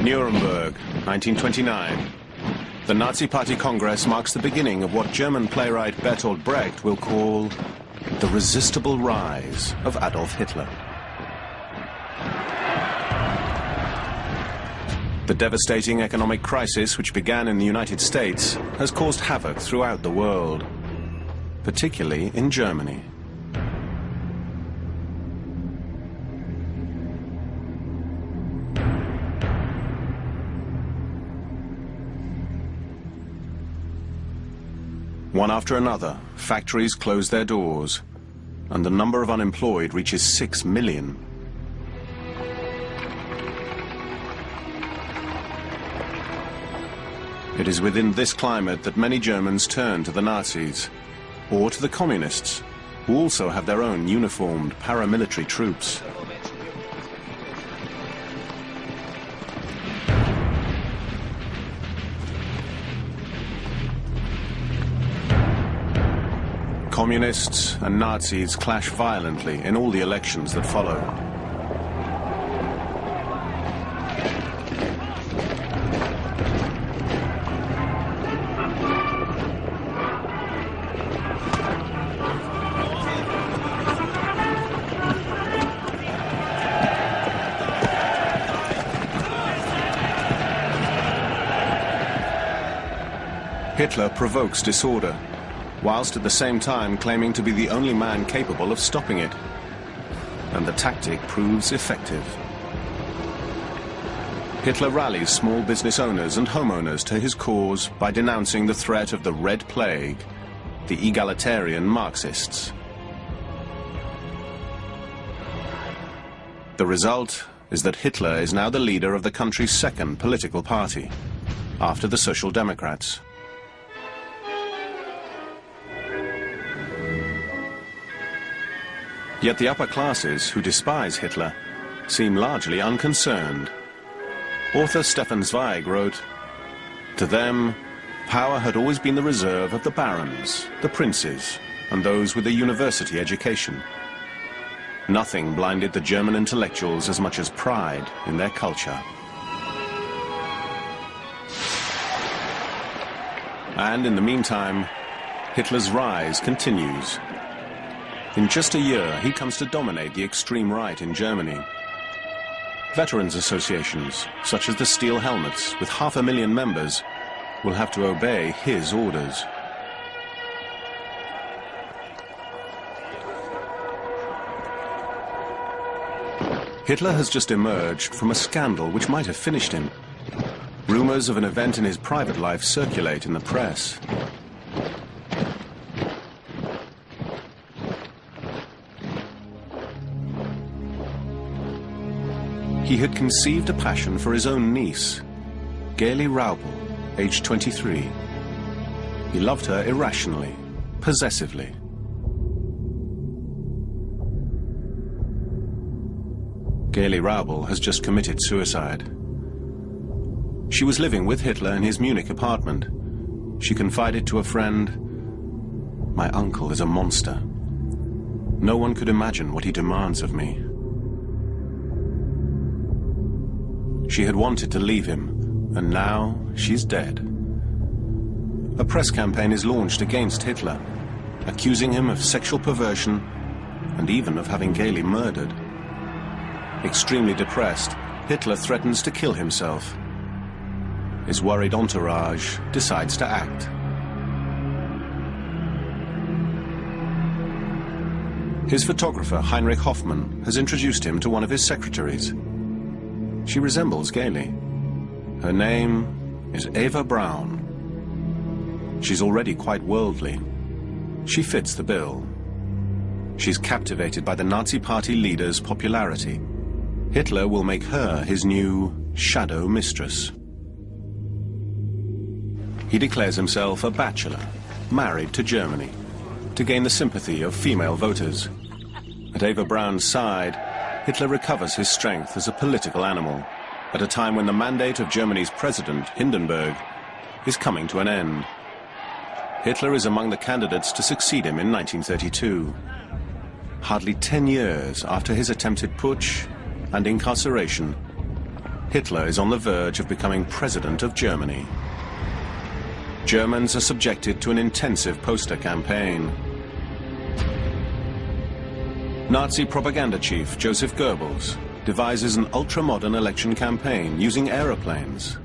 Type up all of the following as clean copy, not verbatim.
Nuremberg, 1929. The Nazi Party Congress marks the beginning of what German playwright Bertolt Brecht will call the resistible rise of Adolf Hitler. The devastating economic crisis which began in the United States has caused havoc throughout the world, particularly in Germany. One after another, factories close their doors, and the number of unemployed reaches 6 million. It is within this climate that many Germans turn to the Nazis, or to the communists, who also have their own uniformed paramilitary troops. Communists and Nazis clash violently in all the elections that follow. Hitler provokes disorder, whilst at the same time claiming to be the only man capable of stopping it. And the tactic proves effective. Hitler rallies small business owners and homeowners to his cause by denouncing the threat of the Red Plague, the egalitarian Marxists. The result is that Hitler is now the leader of the country's second political party, after the Social Democrats. Yet the upper classes, who despise Hitler, seem largely unconcerned. Author Stefan Zweig wrote, "To them, power had always been the reserve of the barons, the princes, and those with a university education. Nothing blinded the German intellectuals as much as pride in their culture." And in the meantime, Hitler's rise continues. In just a year, he comes to dominate the extreme right in Germany. Veterans associations, such as the Steel Helmets, with 500,000 members, will have to obey his orders. Hitler has just emerged from a scandal which might have finished him. Rumors of an event in his private life circulate in the press. He had conceived a passion for his own niece, Gaily Raubel, aged 23. He loved her irrationally, possessively. Gaily Raubel has just committed suicide. She was living with Hitler in his Munich apartment. She confided to a friend, "My uncle is a monster. No one could imagine what he demands of me." She had wanted to leave him, and now she's dead. A press campaign is launched against Hitler, accusing him of sexual perversion and even of having Gaily murdered. Extremely depressed, Hitler threatens to kill himself. His worried entourage decides to act. His photographer, Heinrich Hoffmann, has introduced him to one of his secretaries. She resembles Gaily. Her name is Eva Braun. She's already quite worldly. She fits the bill. She's captivated by the Nazi Party leader's popularity. Hitler will make her his new shadow mistress. He declares himself a bachelor, married to Germany, to gain the sympathy of female voters. At Eva Braun's side, Hitler recovers his strength as a political animal, at a time when the mandate of Germany's president, Hindenburg, is coming to an end. Hitler is among the candidates to succeed him in 1932. Hardly 10 years after his attempted putsch and incarceration, Hitler is on the verge of becoming president of Germany. Germans are subjected to an intensive poster campaign. Nazi propaganda chief Joseph Goebbels devises an ultra-modern election campaign using aeroplanes,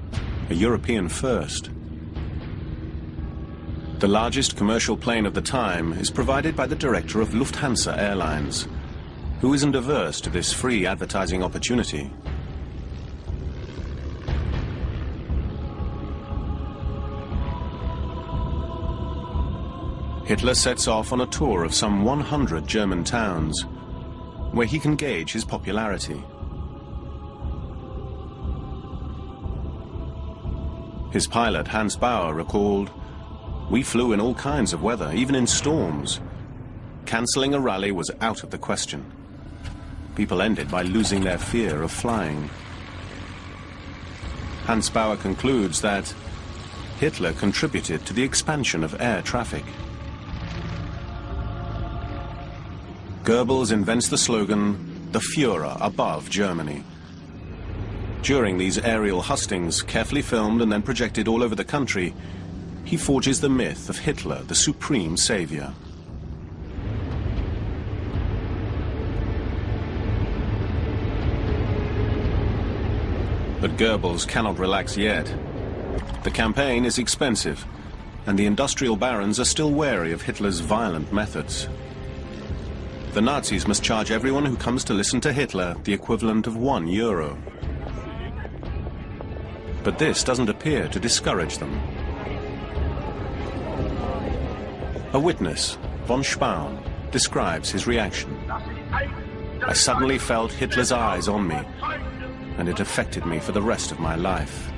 a European first. The largest commercial plane of the time is provided by the director of Lufthansa Airlines, who isn't averse to this free advertising opportunity. Hitler sets off on a tour of some 100 German towns, where he can gauge his popularity. His pilot, Hans Bauer, recalled, "We flew in all kinds of weather, even in storms. Cancelling a rally was out of the question. People ended by losing their fear of flying." Hans Bauer concludes that Hitler contributed to the expansion of air traffic. Goebbels invents the slogan, "The Führer above Germany." During these aerial hustings, carefully filmed and then projected all over the country, he forges the myth of Hitler, the supreme savior. But Goebbels cannot relax yet. The campaign is expensive, and the industrial barons are still wary of Hitler's violent methods. The Nazis must charge everyone who comes to listen to Hitler the equivalent of €1. But this doesn't appear to discourage them. A witness, von Spaun, describes his reaction. "I suddenly felt Hitler's eyes on me, and it affected me for the rest of my life."